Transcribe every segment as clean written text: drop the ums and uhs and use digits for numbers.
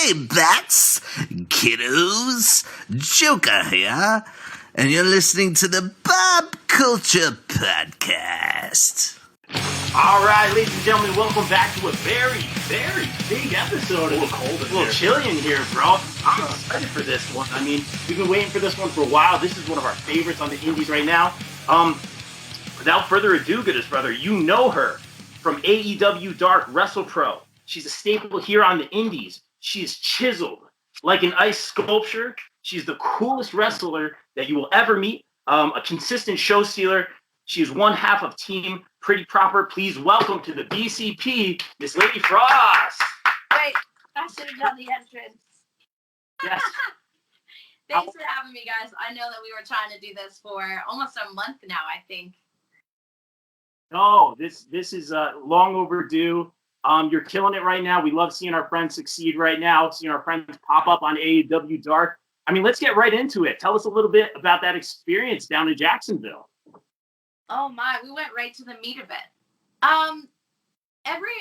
Hey, bats, kiddos, Joker here, and you're listening to the Pop Culture Podcast. All right, ladies and gentlemen, welcome back to a very, very big episode. A little cold in A little chilly in here, bro. I'm excited for this one. I mean, we've been waiting for this one for a while. This is one of our favorites on the indies right now. Without further ado, goodest brother, you know her from AEW Dark, WrestlePro. She's a staple here on the indies. She is chiseled like an ice sculpture. She's the coolest wrestler that you will ever meet. A consistent show stealer. She is one half of Team Pretty Proper. Please welcome to the BCP, Miss Lady Frost. Wait, I should have done the entrance. Yes. Thanks for having me, guys. I know that we were trying to do this for almost a month now, I think. No, this is long overdue. You're killing it right now. We love seeing our friends succeed right now, seeing our friends pop up on AEW Dark. I mean, let's get right into it. Tell us a little bit about that experience down in Jacksonville. Oh my, we went right to the meat of it. Every,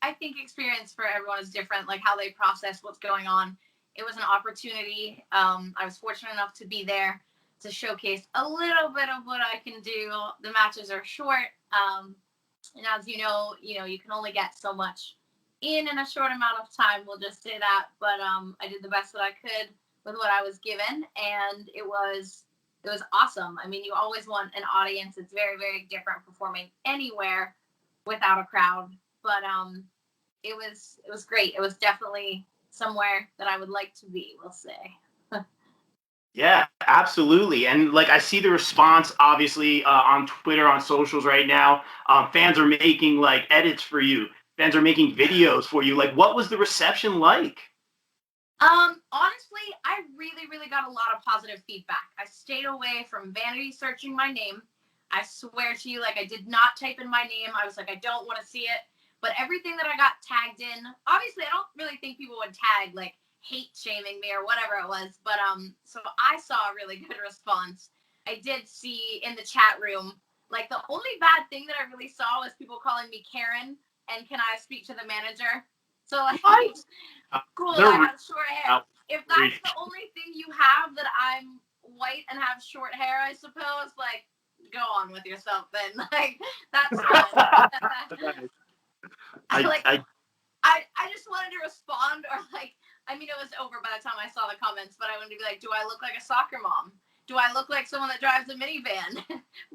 I think, experience for everyone is different, like how they process what's going on. It was an opportunity. I was fortunate enough to be there to showcase a little bit of what I can do. The matches are short. And as you know, you can only get so much in a short amount of time. We'll just say that. But I did the best that I could with what I was given, and it was awesome. I mean, you always want an audience. It's very, very different performing anywhere without a crowd. But it was great. It was definitely somewhere that I would like to be, we'll say. Yeah, absolutely. And like I see the response, obviously, on Twitter, on socials right now. Fans are making like edits for you. Fans are making videos for you. Like, what was the reception like? Honestly, I really, really got a lot of positive feedback. I stayed away from vanity searching my name. I swear to you, like, I did not type in my name. I was like, I don't want to see it. But everything that I got tagged in, obviously, I don't really think people would tag, like, hate shaming me or whatever it was. But, so I saw a really good response. I did see in the chat room, like, the only bad thing that I really saw was people calling me Karen and can I speak to the manager? So, like, cool, I have short hair. If that's the only thing you have, that I'm white and have short hair, I suppose, like, go on with yourself then. Like, that's fine. I just wanted to respond, or like, I mean, it was over by the time I saw the comments, but I wanted to be like, do I look like a soccer mom? Do I look like someone that drives a minivan?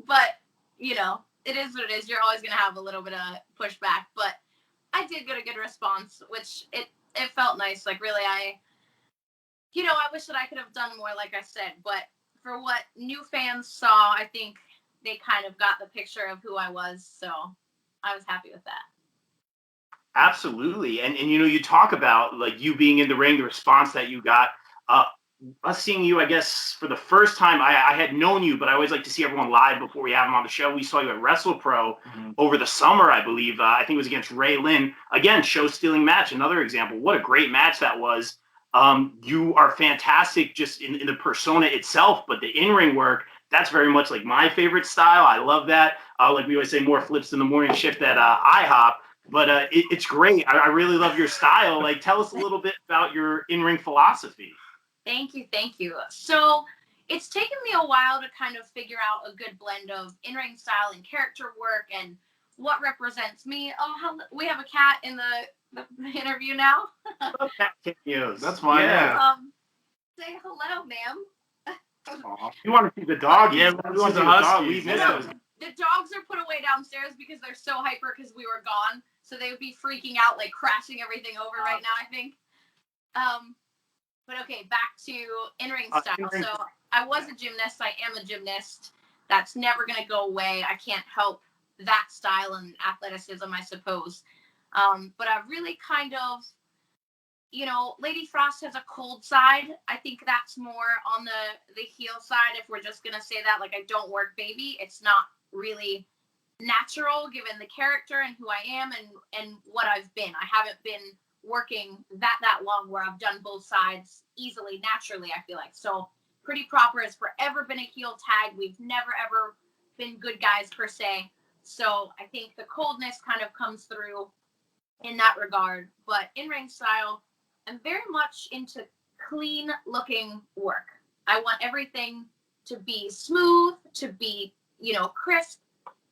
But, it is what it is. You're always going to have a little bit of pushback, but I did get a good response, which it felt nice. Like, really, I wish that I could have done more, like I said, but for what new fans saw, I think they kind of got the picture of who I was, so I was happy with that. Absolutely. And you talk about like you being in the ring, the response that you got, us seeing you, I guess, for the first time. I had known you, but I always like to see everyone live before we have them on the show. We saw you at WrestlePro over the summer, I believe. I think it was against Ray Lynn. Again, show-stealing match, another example. What a great match that was. You are fantastic just in the persona itself, but the in-ring work, that's very much like my favorite style. I love that. Like we always say, more flips in the morning shift at IHOP. But it's great. I really love your style. Like, tell us a little bit about your in-ring philosophy. Thank you. So it's taken me a while to kind of figure out a good blend of in-ring style and character work and what represents me. Oh, we have a cat in the interview now. That's fine. Yeah. Say hello, ma'am. You want to see the dog? Yeah, we want to see the dog. We missed those. The dogs are put away downstairs because they're so hyper because we were gone. So they would be freaking out, like crashing everything over right now, I think. But okay, back to in-ring style. So I was a gymnast. I am a gymnast. That's never going to go away. I can't help that style and athleticism, I suppose. But I've really kind of, Lady Frost has a cold side. I think that's more on the heel side, if we're just going to say that. Like, I don't work baby. It's not really natural given the character and who I am and what I've been. I haven't been working that long where I've done both sides easily, naturally, I feel like. So Pretty Proper has forever been a heel tag. We've never, ever been good guys per se. So I think the coldness kind of comes through in that regard. But in-ring style, am very much into clean looking work. I want everything to be smooth, to be, crisp.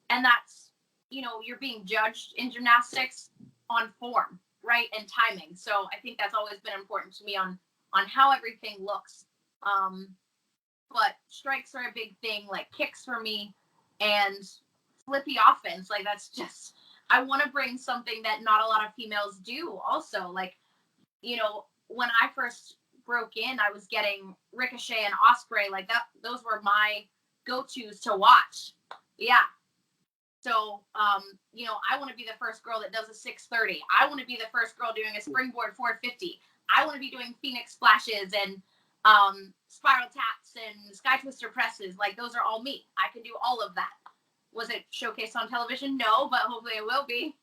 And that's, you're being judged in gymnastics on form, right? And timing. So I think that's always been important to me on how everything looks. But strikes are a big thing, like kicks for me, and flippy offense. Like that's just, I want to bring something that not a lot of females do also. Like, when I first broke in, I was getting Ricochet and Osprey, like that. Those were my go-tos to watch. Yeah. So, I want to be the first girl that does a 630. I want to be the first girl doing a springboard 450. I want to be doing Phoenix splashes and spiral taps and sky twister presses. Like those are all me. I can do all of that. Was it showcased on television? No, but hopefully it will be.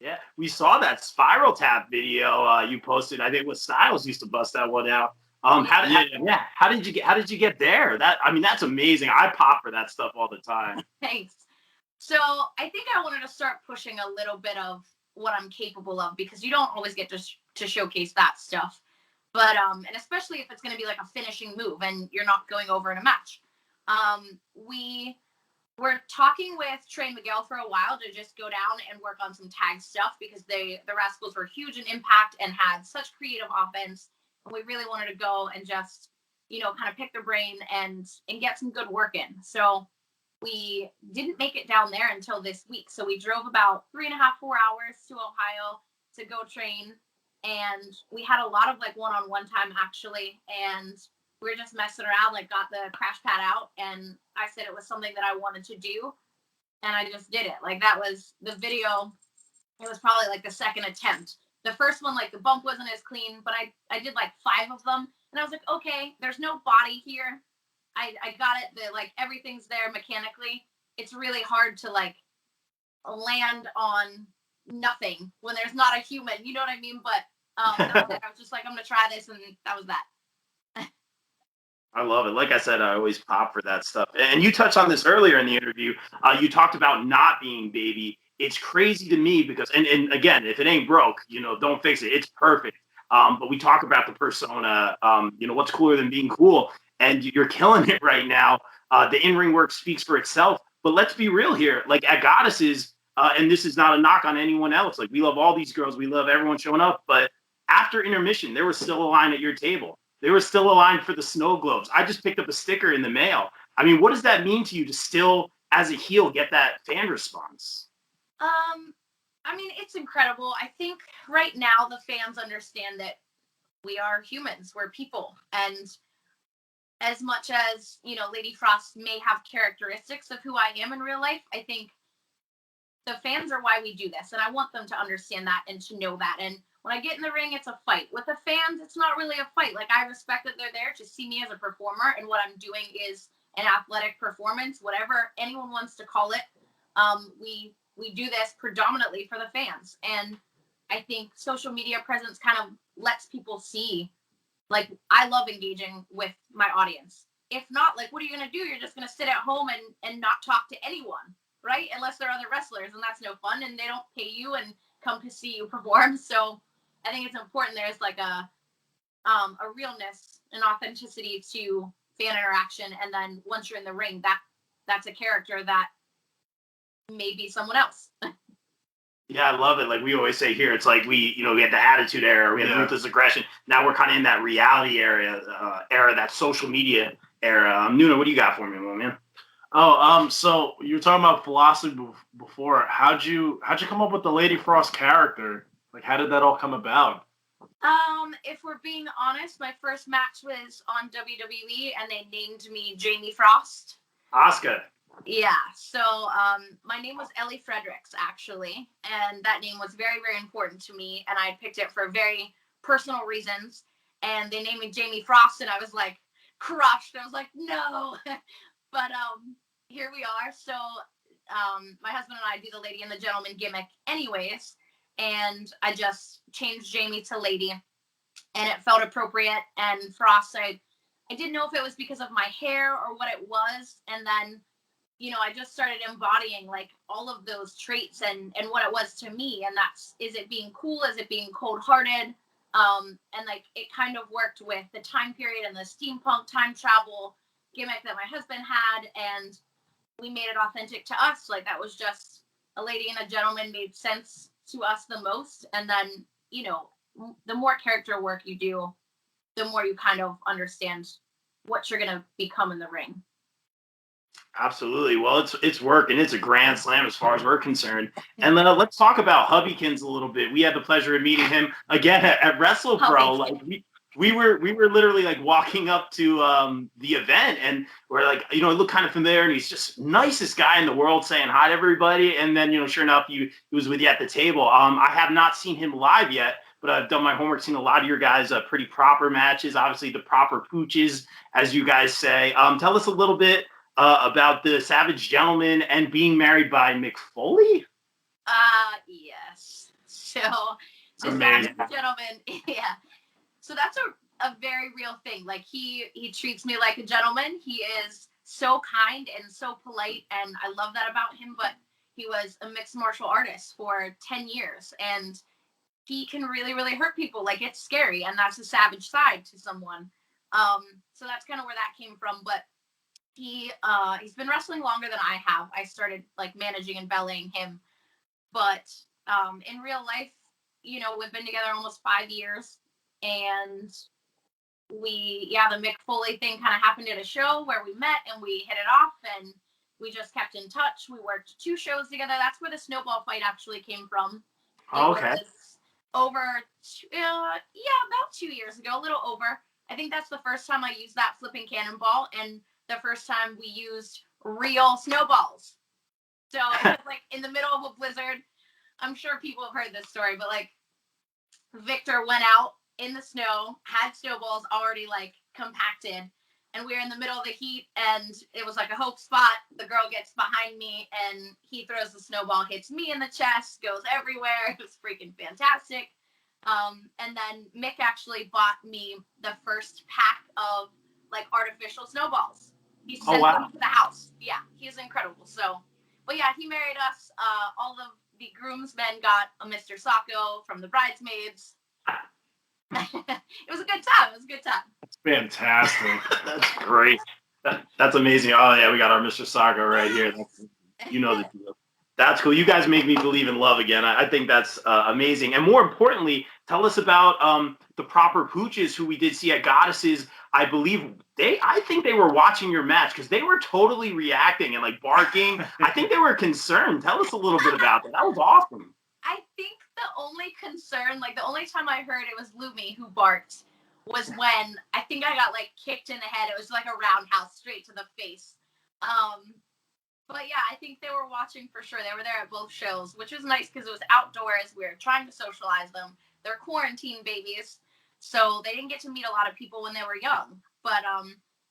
Yeah, we saw that spiral tap video you posted. I think with Styles used to bust that one out. How did you get there? That's amazing. I pop for that stuff all the time. Thanks. So I think I wanted to start pushing a little bit of what I'm capable of, because you don't always get to showcase that stuff. But and especially if it's going to be like a finishing move and you're not going over in a match. We were talking with Trey Miguel for a while to just go down and work on some tag stuff, because the Rascals were huge in Impact and had such creative offense. And we really wanted to go and just, kind of pick their brain and get some good work in. So we didn't make it down there until this week. So we drove about 3.5, 4 hours to Ohio to go train. And we had a lot of like one-on-one time actually. And we were just messing around, like got the crash pad out. And I said it was something that I wanted to do. And I just did it. Like that was the video. It was probably like the second attempt. The first one, like the bump wasn't as clean, but I did like 5 of them. And I was like, okay, there's no body here. I got it. Like everything's there mechanically. It's really hard to like land on nothing when there's not a human. You know what I mean? But I was just like, I'm gonna try this, and that was that. I love it. Like I said, I always pop for that stuff. And you touched on this earlier in the interview. You talked about not being baby. It's crazy to me because, and again, if it ain't broke, don't fix it. It's perfect. But we talk about the persona. What's cooler than being cool? And you're killing it right now. The in-ring work speaks for itself. But let's be real here. Like at Goddesses, and this is not a knock on anyone else. Like we love all these girls. We love everyone showing up. But after intermission, there was still a line at your table. There was still a line for the snow globes. I just picked up a sticker in the mail. What does that mean to you to still, as a heel, get that fan response? It's incredible. I think right now the fans understand that we are humans. We're people. And as much as, Lady Frost may have characteristics of who I am in real life, I think the fans are why we do this. And I want them to understand that and to know that. And when I get in the ring, it's a fight. With the fans, it's not really a fight. Like, I respect that they're there to see me as a performer, and what I'm doing is an athletic performance, whatever anyone wants to call it. We do this predominantly for the fans. And I think social media presence kind of lets people see, like, I love engaging with my audience. If not, like, what are you going to do? You're just going to sit at home and not talk to anyone, right? Unless they're other wrestlers, and that's no fun, and they don't pay you and come to see you perform. So I think it's important there's like a realness and authenticity to fan interaction. And then once you're in the ring, that's a character that may be someone else. Yeah, I love it. Like we always say here, it's like we had the attitude era, we had ruthless aggression. Now we're kind of in that reality era, that social media era. Nuna, what do you got for me, man? So you were talking about philosophy before. How'd you come up with the Lady Frost character? Like, how did that all come about? If we're being honest, my first match was on WWE, and they named me Jamie Frost. Oscar. Yeah. So, my name was Ellie Fredericks, actually, and that name was very, very important to me, and I picked it for very personal reasons. And they named me Jamie Frost, and I was like crushed. I was like, no. But here we are. So my husband and I do the lady and the gentleman gimmick anyways. And I just changed Jamie to Lady. And it felt appropriate. And Frost, I didn't know if it was because of my hair or what it was. And then I just started embodying like all of those traits and what it was to me. And that's, is it being cool? Is it being cold hearted? And like, it kind of worked with the time period and the steampunk time travel gimmick that my husband had. And we made it authentic to us. Like, that was just a lady and a gentleman made sense to us the most. And then, the more character work you do, the more you kind of understand what you're going to become in the ring. Absolutely. Well, it's working. It's a grand slam as far as we're concerned. And let's talk about Hubbykins a little bit. We had the pleasure of meeting him again at Wrestle Pro. Like we were literally like walking up to the event, and we're like, he looked kind of familiar, and he's just nicest guy in the world, saying hi to everybody. And then sure enough, he was with you at the table. I have not seen him live yet, but I've done my homework, seen a lot of your guys' pretty proper matches. Obviously, the Proper Pooches, as you guys say. Tell us a little bit about the Savage Gentleman and being married by Mick Foley? Yes. So the amazing. Savage Gentleman, yeah. So that's a very real thing. Like, he treats me like a gentleman. He is so kind and so polite, and I love that about him. But he was a mixed martial artist for 10 years, and he can really, really hurt people. Like, it's scary, and that's a savage side to someone. So that's kind of where that came from. But he's been wrestling longer than I have. I started like managing and bellying him, but in real life, we've been together almost 5 years, and the Mick Foley thing kind of happened at a show where we met and we hit it off, and we just kept in touch. We worked 2 shows together. That's where the snowball fight actually came from. Okay. It was over, about 2 years ago, a little over. I think that's the first time I used that flipping cannonball, and the first time we used real snowballs. So it was like in the middle of a blizzard. I'm sure people have heard this story, but like, Victor went out in the snow, had snowballs already like compacted, and we were in the middle of the heat, and it was like a hope spot. The girl gets behind me, and he throws the snowball, hits me in the chest, goes everywhere. It was freaking fantastic. And then Mick actually bought me the first pack of like artificial snowballs. He sent them to the house. Yeah, he's incredible. So, but yeah, he married us. All of the groomsmen got a Mr. Sacco from the bridesmaids. It was a good time. It's fantastic. That's great. That's amazing. Oh yeah, we got our Mr. Sacco right here. The deal. That's cool. You guys make me believe in love again. I think that's amazing. And more importantly, tell us about the Proper Pooches, who we did see at Goddesses. I believe I think they were watching your match, because they were totally reacting and like barking. I think they were concerned. Tell us a little bit about that. That was awesome. I think the only concern, like the only time I heard it was Lumi who barked, was when I think I got like kicked in the head. It was like a roundhouse straight to the face. But yeah, I think they were watching for sure. They were there at both shows, which was nice because it was outdoors. We were trying to socialize them. They're quarantine babies, so they didn't get to meet a lot of people when they were young. But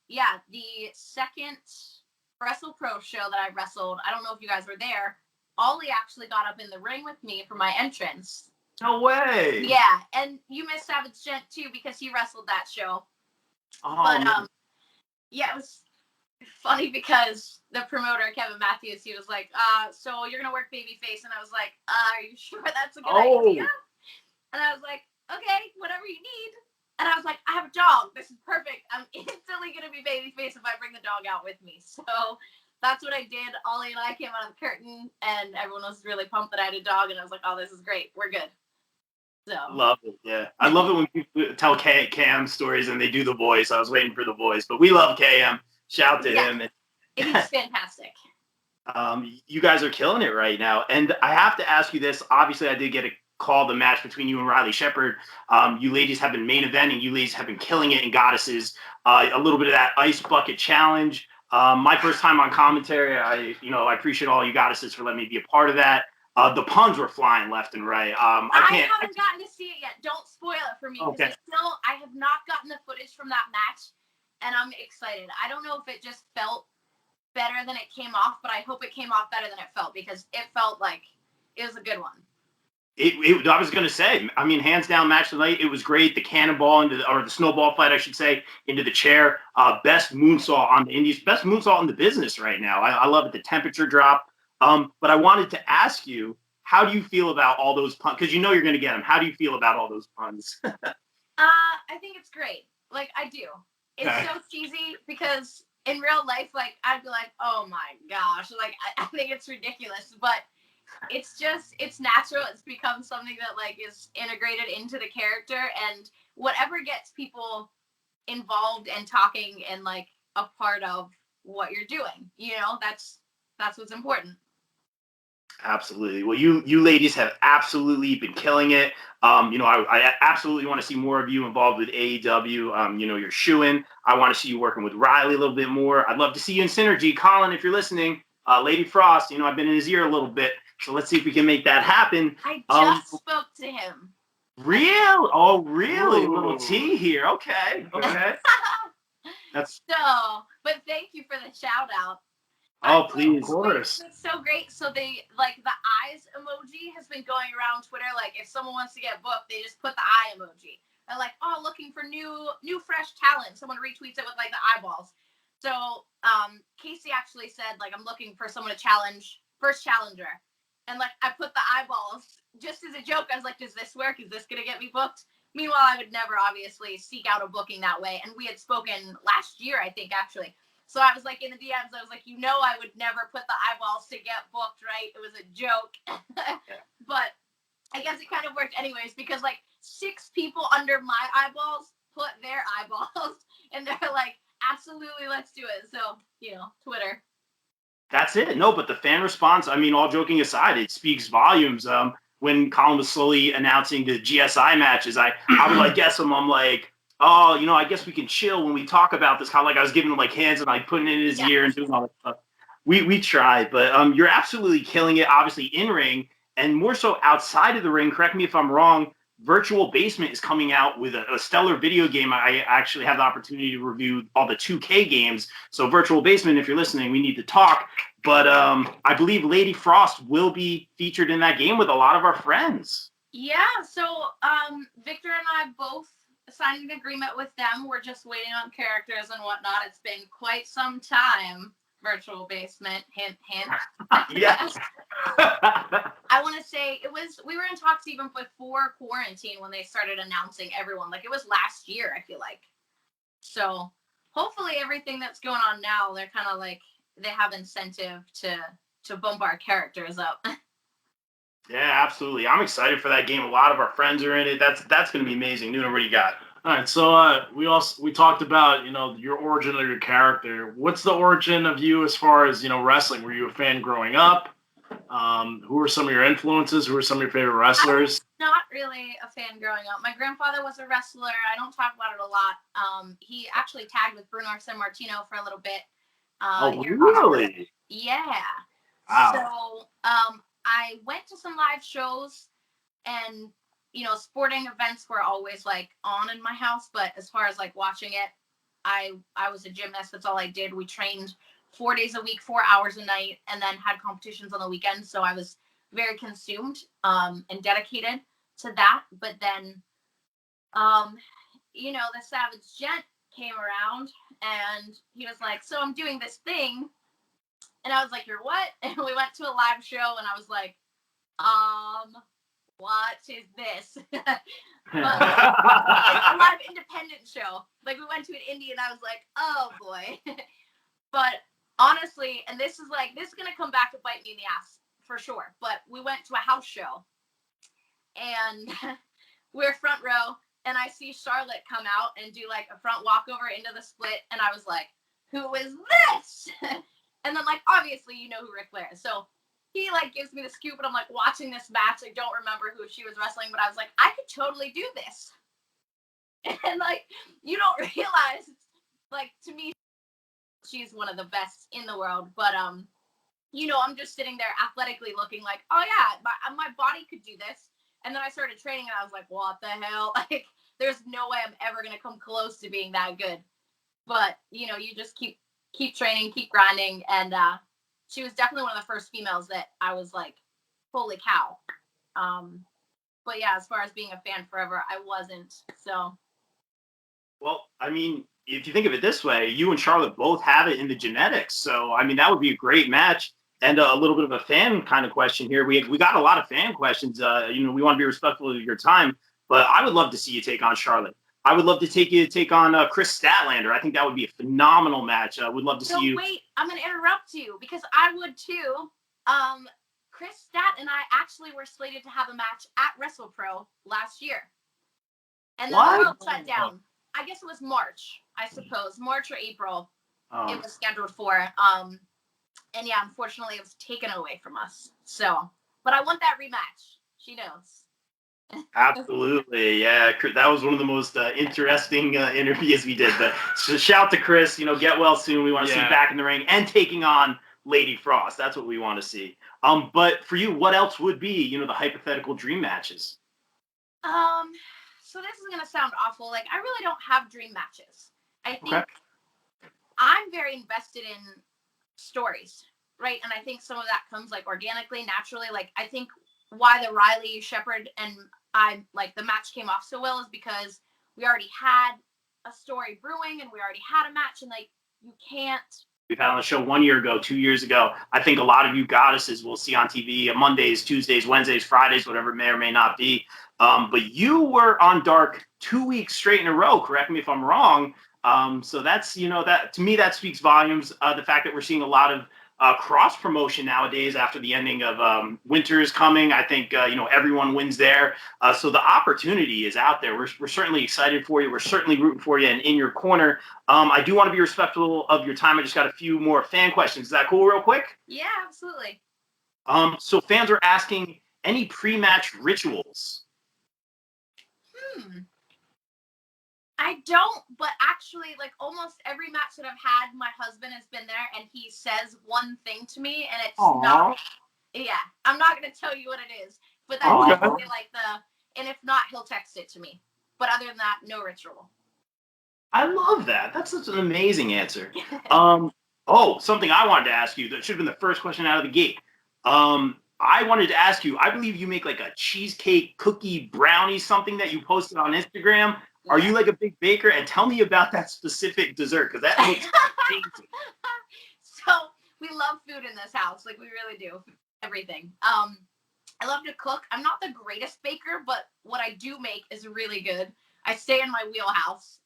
yeah, the second Wrestle Pro show that I wrestled, I don't know if you guys were there. Ollie actually got up in the ring with me for my entrance. No way. Yeah, and you missed Savage Gent too because he wrestled that show. Oh, but yeah, it was funny because the promoter, Kevin Matthews, he was like, so you're gonna work babyface, and I was like, are you sure that's a good idea? And I was like, okay, whatever you need. And I was like, I have a dog. This is perfect. I'm instantly gonna be babyface if I bring the dog out with me. So that's what I did. Ollie and I came out of the curtain, and everyone was really pumped that I had a dog, and I was like, oh, this is great. We're good. So love it. Yeah, I love it when people tell Cam stories and they do the voice. I was waiting for the voice, but we love Cam. Shout to him. He's fantastic. You guys are killing it right now. And I have to ask you this. Obviously, I did get a call, the match between you and Riley Shepard. You ladies have been main eventing. You ladies have been killing it in Goddesses. A little bit of that ice bucket challenge. My first time on commentary. I appreciate all you Goddesses for letting me be a part of that. The puns were flying left and right. I haven't gotten to see it yet. Don't spoil it for me. Okay. I have not gotten the footage from that match, and I'm excited. I don't know if it just felt better than it came off, but I hope it came off better than it felt, because it felt like it was a good one. I was gonna say, I mean, hands down, match of the night. It was great. The cannonball or the snowball fight, I should say, into the chair. Best moonsault on the Indies. Best moonsault in the business right now. I love it. The temperature drop. But I wanted to ask you, how do you feel about all those puns? Because you know you're gonna get them. How do you feel about all those puns? I think it's great. Like, I do. It's Okay. so cheesy because in real life, like, I'd be like, oh my gosh, like, I think it's ridiculous, but it's natural. It's become something that, like, is integrated into the character, and whatever gets people involved and talking and, like, a part of what you're doing, that's what's important. Absolutely. Well, you ladies have absolutely been killing it. I absolutely want to see more of you involved with AEW. You're shooing. I want to see you working with Riley a little bit more. I'd love to see you in Synergy. Colin, if you're listening, Lady Frost, I've been in his ear a little bit. So let's see if we can make that happen. I just spoke to him. Real? Oh, really? Ooh. Little T here. Okay. That's But thank you for the shout out. Oh, please. Of course. It's so great. So they, like, the eyes emoji has been going around Twitter. Like, if someone wants to get booked, they just put the eye emoji. They're like, oh, looking for new fresh talent. Someone retweets it with, like, the eyeballs. So Casey actually said, like, I'm looking for someone to challenge, first challenger. And, like, I put the eyeballs just as a joke. I was like, does this work? Is this going to get me booked? Meanwhile, I would never obviously seek out a booking that way. And we had spoken last year, I think, actually. So I was like in the DMs, I was like, I would never put the eyeballs to get booked, right? It was a joke. But I guess it kind of worked anyways, because like 6 people under my eyeballs put their eyeballs and they're like, absolutely, let's do it. So, Twitter. That's it. No, but the fan response, I mean, all joking aside, it speaks volumes. When Colin was slowly announcing the GSI matches, I would like guess him. I'm like, oh, I guess we can chill when we talk about this. Kind of like I was giving him like hands and like putting it in his ear and doing all that stuff. We tried, but you're absolutely killing it. Obviously in ring and more so outside of the ring. Correct me if I'm wrong. Virtual Basement is coming out with a stellar video game. I actually have the opportunity to review all the 2K games. So Virtual Basement, if you're listening, we need to talk. But I believe Lady Frost will be featured in that game with a lot of our friends. Yeah. So Victor and I both signed an agreement with them. We're just waiting on characters and whatnot. It's been quite some time. Virtual Basement, hint, hint. Yes. I want to say we were in talks even before quarantine when they started announcing everyone. Like, it was last year, I feel like. So hopefully everything that's going on now, they're kind of like, they have incentive to bump our characters up. Yeah, absolutely. I'm excited for that game. A lot of our friends are in it. That's going to be amazing. Nuna, what do you got? All right, so we talked about your origin of your character. What's the origin of you as far as wrestling? Were you a fan growing up? Who were some of your influences? Who were some of your favorite wrestlers? I was not really a fan growing up. My grandfather was a wrestler. I don't talk about it a lot. He actually tagged with Bruno Sammartino for a little bit. Oh, really? Yeah. Wow. So I went to some live shows, and sporting events were always like on in my house, but as far as like watching it, I was a gymnast. That's all I did. We trained 4 days a week, 4 hours a night, and then had competitions on the weekends. So I was very consumed and dedicated to that. But then the Savage Gent came around and he was like, so I'm doing this thing. And I was like, you're what? And we went to a live show and I was like, what is this? But it's a live independent show. Like, we went to an indie and I was like, oh boy. But honestly, and this is going to come back to bite me in the ass for sure. But we went to a house show and we're front row and I see Charlotte come out and do like a front walkover into the split. And I was like, who is this? And then, like, obviously, who Ric Flair is. So he, like, gives me the scoop, and I'm, like, watching this match. I don't remember who she was wrestling, but I was like, I could totally do this. And, like, you don't realize, like, to me, she's one of the best in the world. But, I'm just sitting there athletically looking like, oh, yeah, my body could do this. And then I started training, and I was like, what the hell? Like, there's no way I'm ever going to come close to being that good. But, you just keep training, keep grinding. And she was definitely one of the first females that I was like, holy cow. But yeah, as far as being a fan forever, I wasn't. So. Well, I mean, if you think of it this way, you and Charlotte both have it in the genetics. So, I mean, that would be a great match. And a little bit of a fan kind of question here. We got a lot of fan questions. We want to be respectful of your time, but I would love to see you take on Charlotte. I would love to take on Chris Statlander. I think that would be a phenomenal match. I would love to see you. Wait, I'm going to interrupt you because I would too. Chris Stat and I actually were slated to have a match at WrestlePro last year. And then the world shut down. I guess it was March, I suppose. March or April. It was scheduled for. And yeah, unfortunately, it was taken away from us. So, but I want that rematch. She knows. Absolutely, yeah. That was one of the most interesting interviews we did. But shout to Chris. Get well soon. We want to see you back in the ring and taking on Lady Frost. That's what we want to see. But for you, what else would be, the hypothetical dream matches? So this is gonna sound awful. Like, I really don't have dream matches. I think I'm very invested in stories, right? And I think some of that comes like organically, naturally. Like, I think why the Riley Shepard and I like the match came off so well is because we already had a story brewing and we already had a match, and like you can't. We've had on the show 1 year ago, 2 years ago. I think a lot of you goddesses will see on TV Mondays, Tuesdays, Wednesdays, Fridays, whatever it may or may not be. But you were on Dark 2 weeks straight in a row. Correct me if I'm wrong. So that's, that to me, that speaks volumes. The fact that we're seeing a lot of cross promotion nowadays after the ending of Winter is coming. I think, everyone wins there. So the opportunity is out there. We're certainly excited for you. We're certainly rooting for you and in your corner. I do want to be respectful of your time. I just got a few more fan questions. Is that cool real quick? Yeah, absolutely. So fans are asking, any pre-match rituals? I don't, but actually, like, almost every match that I've had, my husband has been there, and he says one thing to me, and it's not, I'm not going to tell you what it is, but that's definitely like and if not, he'll text it to me. But other than that, no ritual. I love that. That's such an amazing answer. Something I wanted to ask you that should have been the first question out of the gate. I wanted to ask you, I believe you make like a cheesecake cookie brownie, something that you posted on Instagram. Are you like a big baker? And tell me about that specific dessert, because that looks amazing. So we love food in this house. Like, we really do. Everything. I love to cook. I'm not the greatest baker, but what I do make is really good. I stay in my wheelhouse.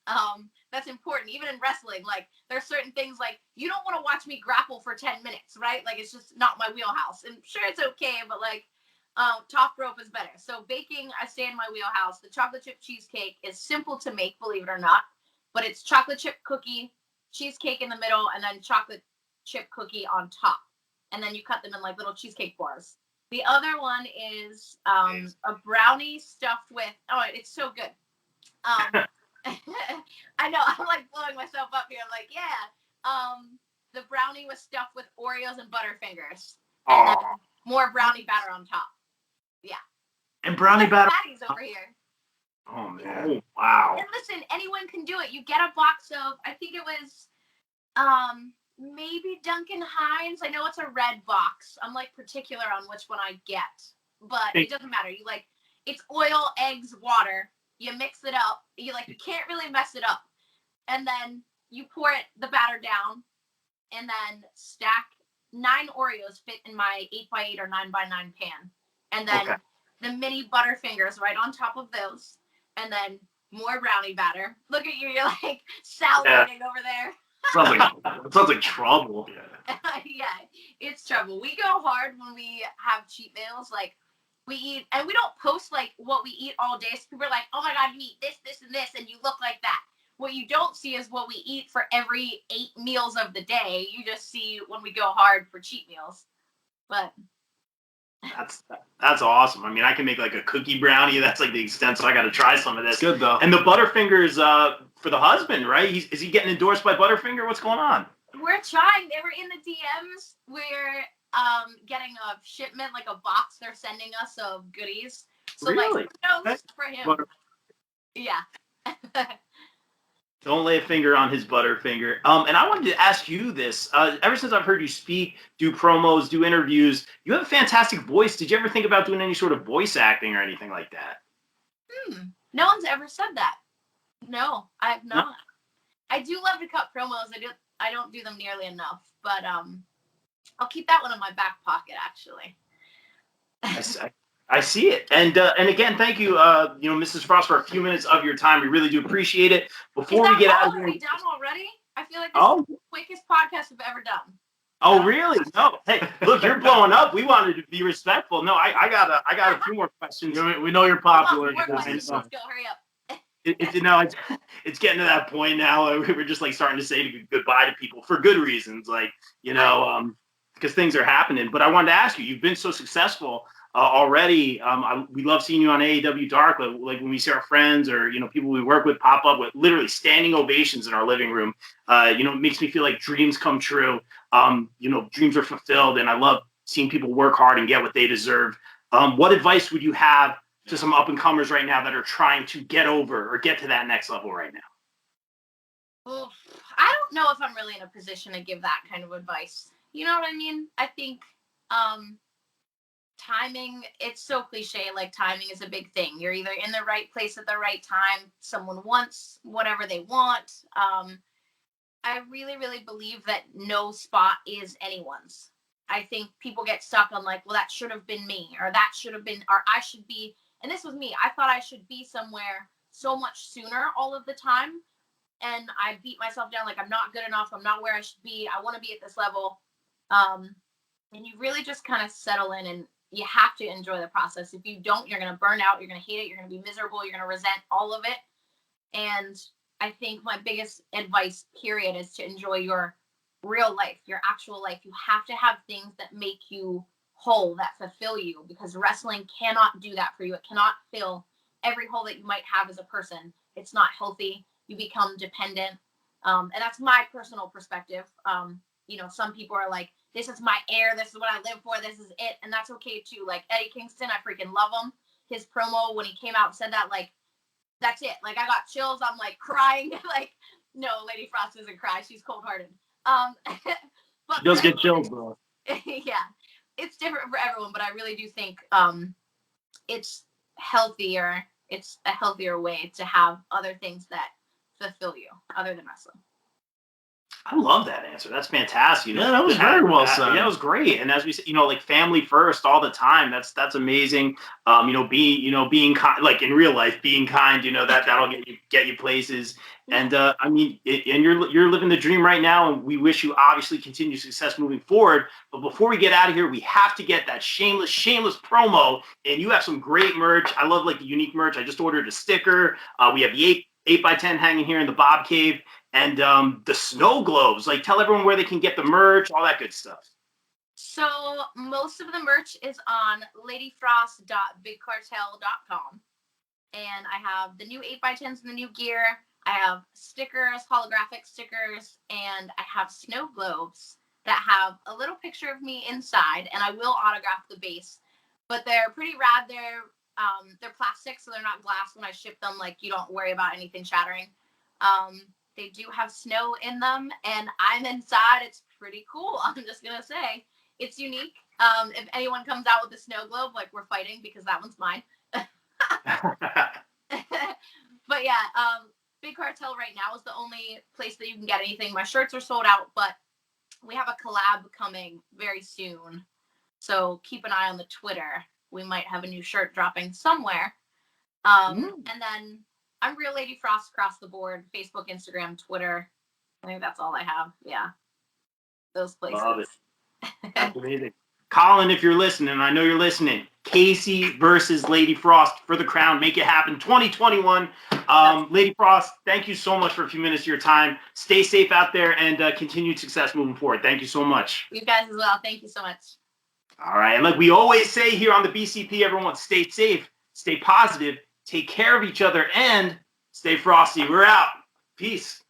That's important. Even in wrestling, like, there's certain things like you don't want to watch me grapple for 10 minutes, right? Like, it's just not my wheelhouse. And sure, it's okay, but like, top rope is better. So baking, I stay in my wheelhouse. The chocolate chip cheesecake is simple to make, believe it or not, but it's chocolate chip cookie, cheesecake in the middle, and then chocolate chip cookie on top. And then you cut them in like little cheesecake bars. The other one is a brownie stuffed with, it's so good. I know, I'm like blowing myself up here. I'm like, the brownie was stuffed with Oreos and Butterfingers. And then more brownie batter on top. Yeah. And brownie batter. Patties over here. Oh, man. Oh, wow. And listen, anyone can do it. You get a box of, I think it was maybe Duncan Hines. I know it's a red box. I'm like particular on which one I get. But it doesn't matter. You like, it's oil, eggs, water. You mix it up. You can't really mess it up. And then you pour the batter down and then stack 9 Oreos fit in my 8x8 or 9x9 pan. And then the mini Butterfingers right on top of those. And then more brownie batter. Look at you. You're like salivating over there. Sounds like trouble. Yeah, it's trouble. We go hard when we have cheat meals. Like, we eat, and we don't post like what we eat all day. So people are like, oh my God, you eat this, this, and this, and you look like that. What you don't see is what we eat for every 8 meals of the day. You just see when we go hard for cheat meals. But that's awesome. I mean, I can make like a cookie brownie. That's like the extent, so I got to try some of this. It's good though. And the Butterfingers for the husband, right? Is he getting endorsed by Butterfinger? What's going on? We're trying. They were in the DMs. We're getting a shipment, like a box they're sending us of goodies. So really? Like, who knows for him? Yeah. Don't lay a finger on his butterfinger. And I wanted to ask you this. Ever since I've heard you speak, do promos, do interviews, you have a fantastic voice. Did you ever think about doing any sort of voice acting or anything like that? No one's ever said that. No, I have not. No. I do love to cut promos. I don't do them nearly enough, but I'll keep that one in my back pocket, actually. I see it. And again, thank you, Mrs. Frost, for a few minutes of your time. We really do appreciate it. Before we get out of here. Are we done already? I feel like this is the quickest podcast we've ever done. Oh, really? No. Hey, look, you're blowing up. We wanted to be respectful. No, I got a few more questions. We know you're popular. Let's go. Hurry up. It's getting to that point now. We're just like starting to say goodbye to people for good reasons, because things are happening. But I wanted to ask you, you've been so successful already. We love seeing you on AEW Dark. Like when we see our friends or people we work with pop up with literally standing ovations in our living room. It makes me feel like dreams come true. Dreams are fulfilled, and I love seeing people work hard and get what they deserve. What advice would you have to some up and comers right now that are trying to get over or get to that next level right now? Well, I don't know if I'm really in a position to give that kind of advice. You know what I mean? I think timing, it's so cliche, like timing is a big thing. You're either in the right place at the right time. Someone wants whatever they want. I really, really believe that no spot is anyone's. I think people get stuck on like, well, that should have been me, or that should have been, or I should be. And this was me. I thought I should be somewhere so much sooner all of the time. And I beat myself down like I'm not good enough. I'm not where I should be. I want to be at this level. And you really just kind of settle in, and you have to enjoy the process. If you don't, you're going to burn out. You're going to hate it. You're going to be miserable. You're going to resent all of it. And I think my biggest advice, period, is to enjoy your real life, your actual life. You have to have things that make you whole, that fulfill you, because wrestling cannot do that for you. It cannot fill every hole that you might have as a person. It's not healthy. You become dependent. And that's my personal perspective. Some people are like, this is my air. This is what I live for. This is it. And that's okay too. Like Eddie Kingston, I freaking love him. His promo when he came out and said that, like, that's it. Like I got chills. I'm like crying. Like, no, Lady Frost doesn't cry. She's cold-hearted. But she does get chills, bro. Yeah, it's different for everyone, but I really do think it's healthier. It's a healthier way to have other things that fulfill you other than wrestling. I love that answer. That's fantastic. Yeah, that was very well said. That was great. And as we said, like family first all the time. That's amazing. Being kind, like in real life, being kind. That'll get you places. And and you're living the dream right now. And we wish you obviously continued success moving forward. But before we get out of here, we have to get that shameless promo. And you have some great merch. I love like the unique merch. I just ordered a sticker. We have the 8x10 hanging here in the Bob Cave. And the snow globes, like tell everyone where they can get the merch, all that good stuff. So most of the merch is on ladyfrost.bigcartel.com. And I have the new 8x10s and the new gear. I have stickers, holographic stickers, and I have snow globes that have a little picture of me inside, and I will autograph the base. But they're pretty rad. They're plastic, so they're not glass when I ship them. Like, you don't worry about anything shattering. They do have snow in them, and I'm inside. It's pretty cool. I'm just going to say it's unique. If anyone comes out with a snow globe, like, we're fighting because that one's mine. But yeah, Big Cartel right now is the only place that you can get anything. My shirts are sold out, but we have a collab coming very soon. So keep an eye on the Twitter. We might have a new shirt dropping somewhere. And then I'm Real Lady Frost across the board. Facebook, Instagram, Twitter. I think that's all I have. Yeah. Those places. Love it. That's amazing. Colin, if you're listening, I know you're listening. Casey versus Lady Frost for the crown. Make it happen. 2021. Lady Frost, thank you so much for a few minutes of your time. Stay safe out there and continued success moving forward. Thank you so much. You guys as well. Thank you so much. All right. And like we always say here on the BCP, everyone stay safe, stay positive, take care of each other, and stay frosty. We're out. Peace.